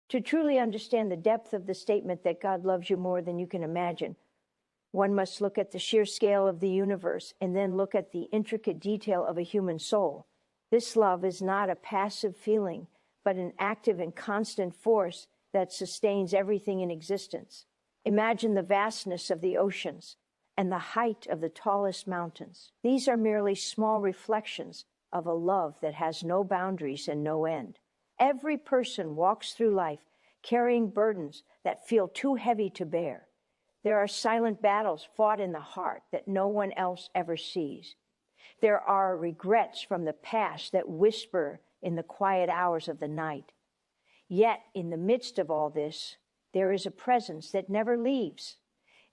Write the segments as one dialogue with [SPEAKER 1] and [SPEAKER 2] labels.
[SPEAKER 1] To truly understand the depth of the statement that God loves you more than you can imagine, one must look at the sheer scale of the universe and then look at the intricate detail of a human soul. This love is not a passive feeling, but an active and constant force that sustains everything in existence. Imagine the vastness of the oceans and the height of the tallest mountains. These are merely small reflections of a love that has no boundaries and no end. Every person walks through life carrying burdens that feel too heavy to bear. There are silent battles fought in the heart that no one else ever sees. There are regrets from the past that whisper in the quiet hours of the night. Yet, in the midst of all this, there is a presence that never leaves.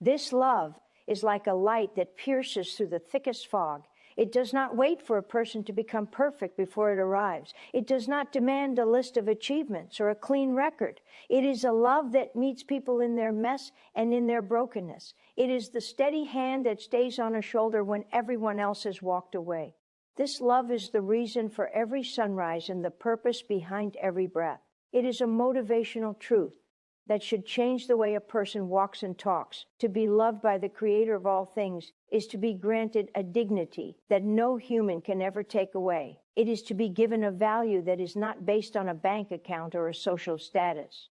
[SPEAKER 1] This love is like a light that pierces through the thickest fog. It does not wait for a person to become perfect before it arrives. It does not demand a list of achievements or a clean record. It is a love that meets people in their mess and in their brokenness. It is the steady hand that stays on a shoulder when everyone else has walked away. This love is the reason for every sunrise and the purpose behind every breath. It is a motivational truth that should change the way a person walks and talks. To be loved by the Creator of all things is to be granted a dignity that no human can ever take away. It is to be given a value that is not based on a bank account or a social status.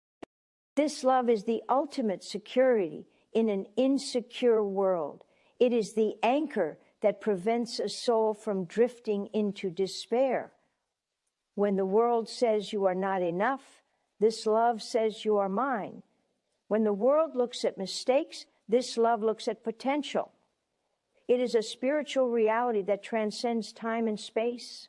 [SPEAKER 1] This love is the ultimate security in an insecure world. It is the anchor that prevents a soul from drifting into despair. When the world says you are not enough, this love says you are mine. When the world looks at mistakes, this love looks at potential. It is a spiritual reality that transcends time and space.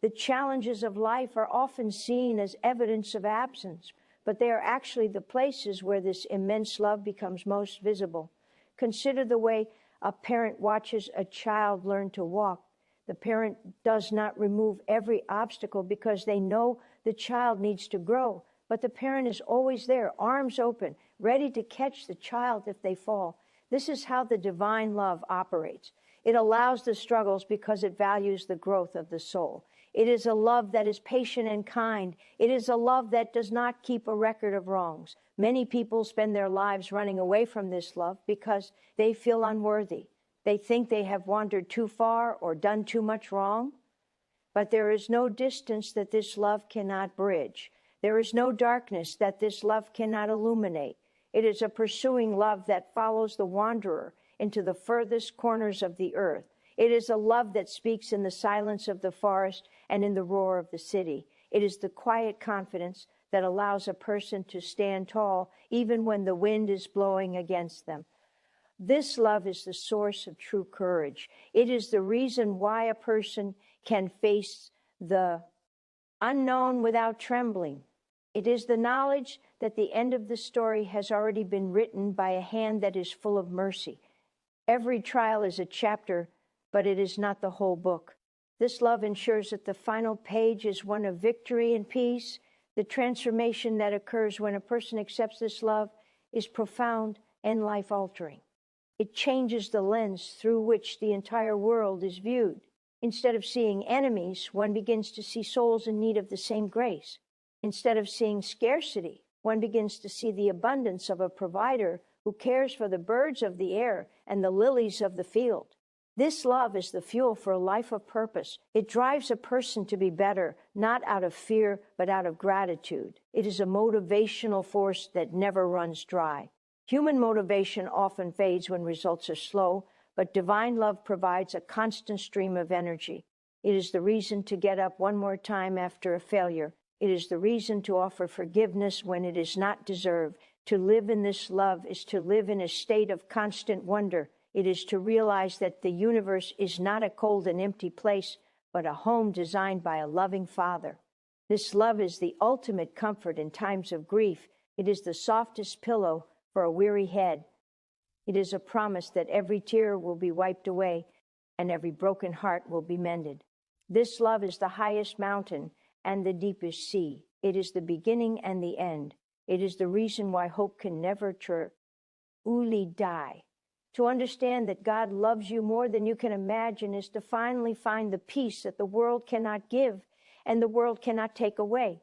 [SPEAKER 1] The challenges of life are often seen as evidence of absence, but they are actually the places where this immense love becomes most visible. Consider the way a parent watches a child learn to walk. The parent does not remove every obstacle because they know the child needs to grow. But the parent is always there, arms open, ready to catch the child if they fall. This is how the divine love operates. It allows the struggles because it values the growth of the soul. It is a love that is patient and kind. It is a love that does not keep a record of wrongs. Many people spend their lives running away from this love because they feel unworthy. They think they have wandered too far or done too much wrong. But there is no distance that this love cannot bridge. There is no darkness that this love cannot illuminate. It is a pursuing love that follows the wanderer into the furthest corners of the earth. It is a love that speaks in the silence of the forest and in the roar of the city. It is the quiet confidence that allows a person to stand tall even when the wind is blowing against them. This love is the source of true courage. It is the reason why a person can face the unknown without trembling. It is the knowledge that the end of the story has already been written by a hand that is full of mercy. Every trial is a chapter, but it is not the whole book. This love ensures that the final page is one of victory and peace. The transformation that occurs when a person accepts this love is profound and life-altering. It changes the lens through which the entire world is viewed. Instead of seeing enemies, one begins to see souls in need of the same grace. Instead of seeing scarcity, one begins to see the abundance of a provider who cares for the birds of the air and the lilies of the field. This love is the fuel for a life of purpose. It drives a person to be better, not out of fear, but out of gratitude. It is a motivational force that never runs dry. Human motivation often fades when results are slow, but divine love provides a constant stream of energy. It is the reason to get up one more time after a failure. It is the reason to offer forgiveness when it is not deserved. To live in this love is to live in a state of constant wonder. It is to realize that the universe is not a cold and empty place, but a home designed by a loving Father. This love is the ultimate comfort in times of grief. It is the softest pillow for a weary head. It is a promise that every tear will be wiped away and every broken heart will be mended. This love is the highest mountain and the deepest sea. It is the beginning and the end. It is the reason why hope can never truly die. To understand that God loves you more than you can imagine is to finally find the peace that the world cannot give and the world cannot take away.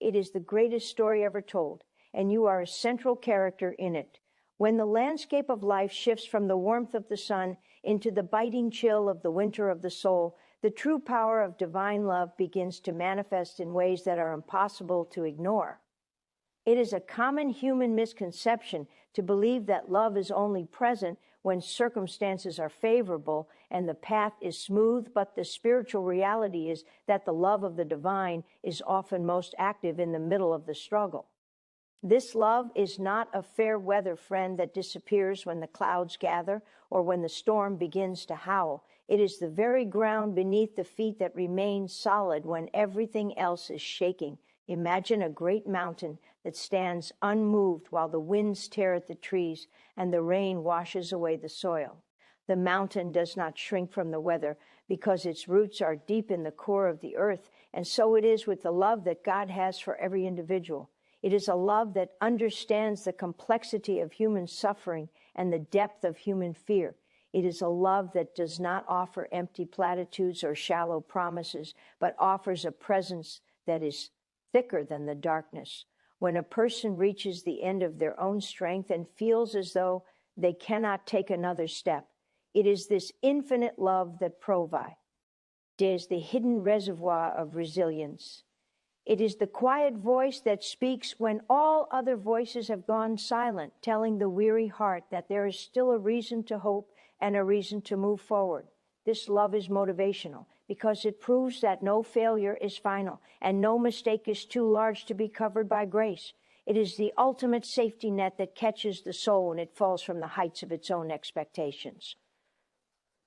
[SPEAKER 1] it is the greatest story ever told, and you are a central character in it. When the landscape of life shifts from the warmth of the sun into the biting chill of the winter of the soul, the true power of divine love begins to manifest in ways that are impossible to ignore. It is a common human misconception to believe that love is only present when circumstances are favorable and the path is smooth, but the spiritual reality is that the love of the divine is often most active in the middle of the struggle. This love is not a fair weather friend that disappears when the clouds gather or when the storm begins to howl. It is the very ground beneath the feet that remains solid when everything else is shaking. Imagine a great mountain that stands unmoved while the winds tear at the trees and the rain washes away the soil. The mountain does not shrink from the weather because its roots are deep in the core of the earth, and so it is with the love that God has for every individual. It is a love that understands the complexity of human suffering and the depth of human fear. It is a love that does not offer empty platitudes or shallow promises, but offers a presence that is thicker than the darkness. When a person reaches the end of their own strength and feels as though they cannot take another step, it is this infinite love that provides. It is the hidden reservoir of resilience. It is the quiet voice that speaks when all other voices have gone silent, telling the weary heart that there is still a reason to hope and a reason to move forward. This love is motivational because it proves that no failure is final and no mistake is too large to be covered by grace. It is the ultimate safety net that catches the soul when it falls from the heights of its own expectations.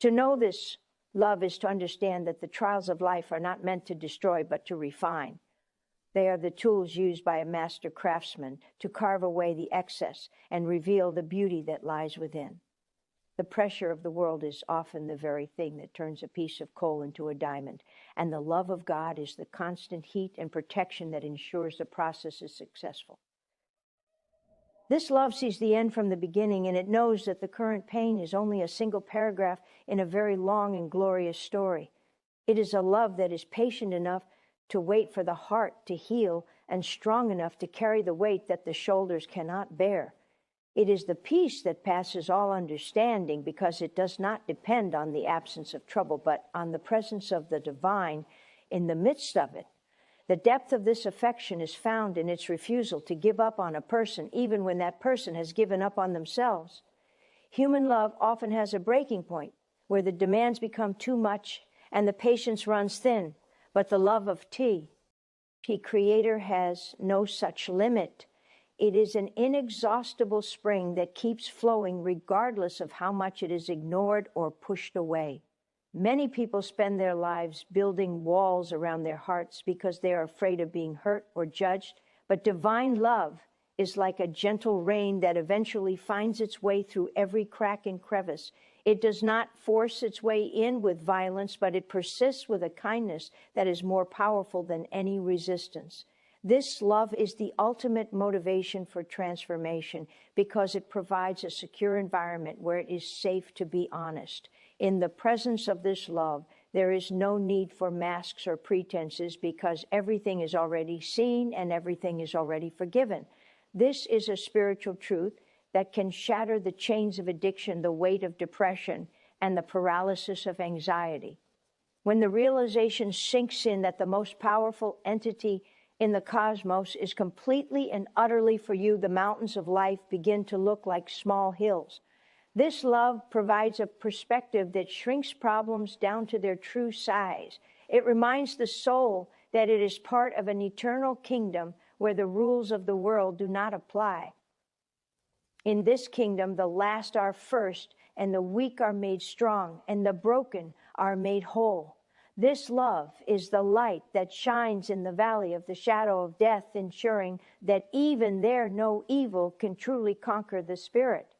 [SPEAKER 1] To know this love is to understand that the trials of life are not meant to destroy but to refine. They are the tools used by a master craftsman to carve away the excess and reveal the beauty that lies within. The pressure of the world is often the very thing that turns a piece of coal into a diamond, and the love of God is the constant heat and protection that ensures the process is successful. This love sees the end from the beginning, and it knows that the current pain is only a single paragraph in a very long and glorious story. It is a love that is patient enough to wait for the heart to heal and strong enough to carry the weight that the shoulders cannot bear. It is the peace that passes all understanding because it does not depend on the absence of trouble, but on the presence of the divine in the midst of it. The depth of this affection is found in its refusal to give up on a person, even when that person has given up on themselves. Human love often has a breaking point where the demands become too much and the patience runs thin, but the love of T, Creator, has no such limit. It is an inexhaustible spring that keeps flowing regardless of how much it is ignored or pushed away. Many people spend their lives building walls around their hearts because they are afraid of being hurt or judged, but divine love is like a gentle rain that eventually finds its way through every crack and crevice. It does not force its way in with violence, but it persists with a kindness that is more powerful than any resistance. This love is the ultimate motivation for transformation because it provides a secure environment where it is safe to be honest. In the presence of this love, there is no need for masks or pretenses because everything is already seen and everything is already forgiven. This is a spiritual truth that can shatter the chains of addiction, the weight of depression, and the paralysis of anxiety. When the realization sinks in that the most powerful entity in the cosmos is completely and utterly for you, the mountains of life begin to look like small hills. This love provides a perspective that shrinks problems down to their true size. It reminds the soul that it is part of an eternal kingdom where the rules of the world do not apply. In this kingdom, the last are first, and the weak are made strong, and the broken are made whole. This love is the light that shines in the valley of the shadow of death, ensuring that even there no evil can truly conquer the spirit.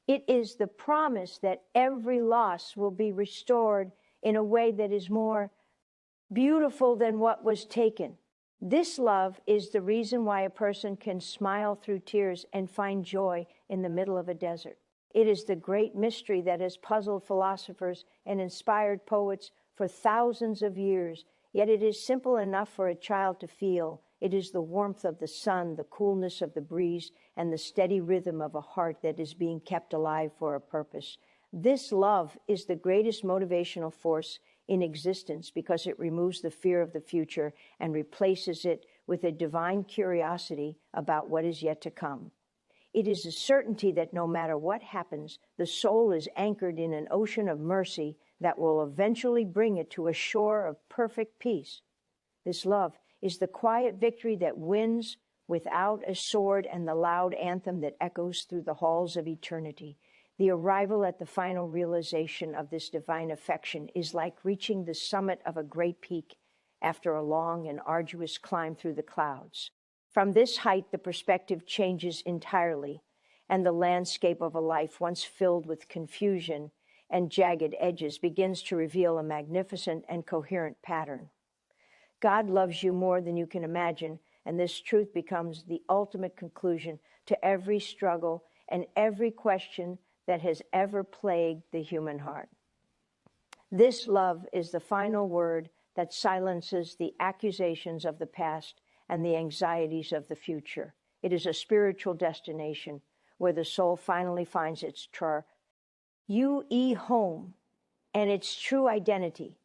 [SPEAKER 1] It is the promise that every loss will be restored in a way that is more beautiful than what was taken. This love is the reason why a person can smile through tears and find joy in the middle of a desert. It is the great mystery that has puzzled philosophers and inspired poets for thousands of years, yet it is simple enough for a child to feel It is the warmth of the sun, the coolness of the breeze, and the steady rhythm of a heart that is being kept alive for a purpose. This love is the greatest motivational force in existence because it removes the fear of the future and replaces it with a divine curiosity about what is yet to come. It is a certainty that no matter what happens, the soul is anchored in an ocean of mercy that will eventually bring it to a shore of perfect peace. This love is the quiet victory that wins without a sword and the loud anthem that echoes through the halls of eternity. The arrival at the final realization of this divine affection is like reaching the summit of a great peak after a long and arduous climb through the clouds. From this height, the perspective changes entirely, and the landscape of a life once filled with confusion and jagged edges begins to reveal a magnificent and coherent pattern. God loves you more than you can imagine, and this truth becomes the ultimate conclusion to every struggle and every question that has ever plagued the human heart. This love is the final word that silences the accusations of the past and the anxieties of the future. It is a spiritual destination where the soul finally finds its home and its true identity.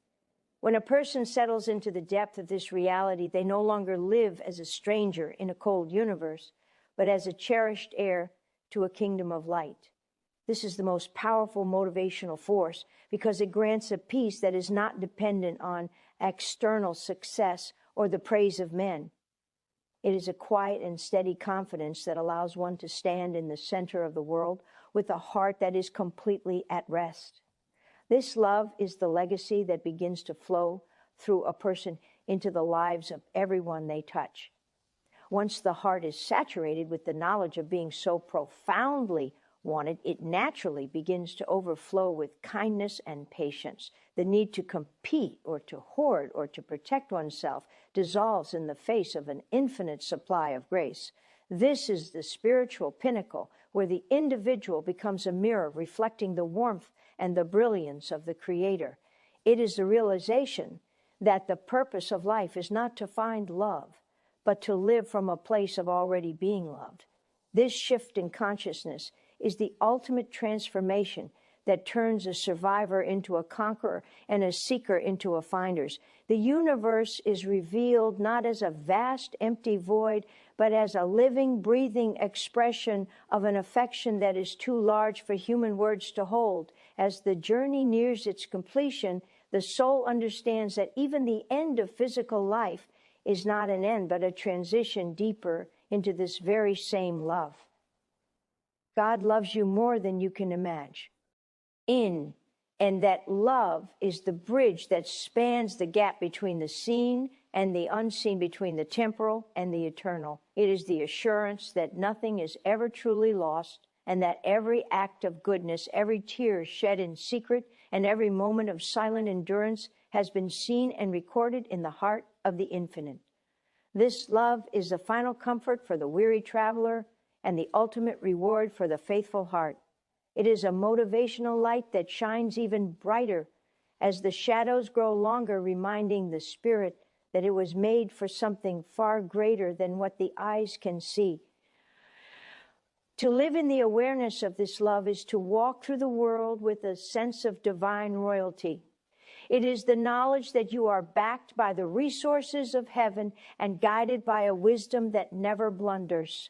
[SPEAKER 1] When a person settles into the depth of this reality, they no longer live as a stranger in a cold universe, but as a cherished heir to a kingdom of light. This is the most powerful motivational force because it grants a peace that is not dependent on external success or the praise of men. It is a quiet and steady confidence that allows one to stand in the center of the world with a heart that is completely at rest. This love is the legacy that begins to flow through a person into the lives of everyone they touch. Once the heart is saturated with the knowledge of being so profoundly wanted, it naturally begins to overflow with kindness and patience. The need to compete or to hoard or to protect oneself dissolves in the face of an infinite supply of grace. This is the spiritual pinnacle where the individual becomes a mirror reflecting the warmth and the brilliance of the Creator. It is the realization that the purpose of life is not to find love, but to live from a place of already being loved. This shift in consciousness is the ultimate transformation that turns a survivor into a conqueror and a seeker into a finder. The universe is revealed not as a vast, empty void, but as a living, breathing expression of an affection that is too large for human words to hold. As the journey nears its completion, the soul understands that even the end of physical life is not an end, but a transition deeper into this very same love. God loves you more than you can imagine. And that love is the bridge that spans the gap between the seen and the unseen, between the temporal and the eternal. It is the assurance that nothing is ever truly lost, and that every act of goodness, every tear shed in secret, and every moment of silent endurance has been seen and recorded in the heart of the infinite. This love is the final comfort for the weary traveler and the ultimate reward for the faithful heart. It is a motivational light that shines even brighter as the shadows grow longer, reminding the spirit that it was made for something far greater than what the eyes can see. To live in the awareness of this love is to walk through the world with a sense of divine royalty. It is the knowledge that you are backed by the resources of heaven and guided by a wisdom that never blunders.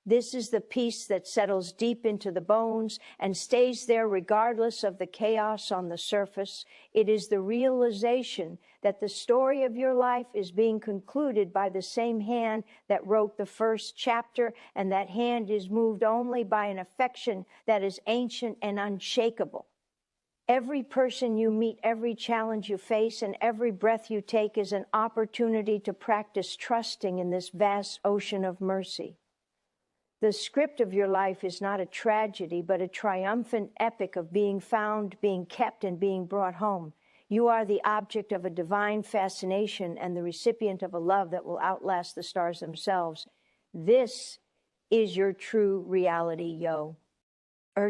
[SPEAKER 1] This is the peace that settles deep into the bones and stays there regardless of the chaos on the surface. It is the realization that the story of your life is being concluded by the same hand that wrote the first chapter, and that hand is moved only by an affection that is ancient and unshakable. Every person you meet, every challenge you face, and every breath you take is an opportunity to practice trusting in this vast ocean of mercy. The script of your life is not a tragedy, but a triumphant epic of being found, being kept, and being brought home. You are the object of a divine fascination and the recipient of a love that will outlast the stars themselves. This is your true reality, your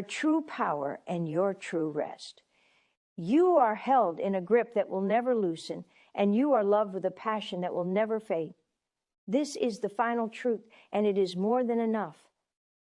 [SPEAKER 1] true power and your true rest. You are held in a grip that will never loosen, and you are loved with a passion that will never fade. This is the final truth, and it is more than enough.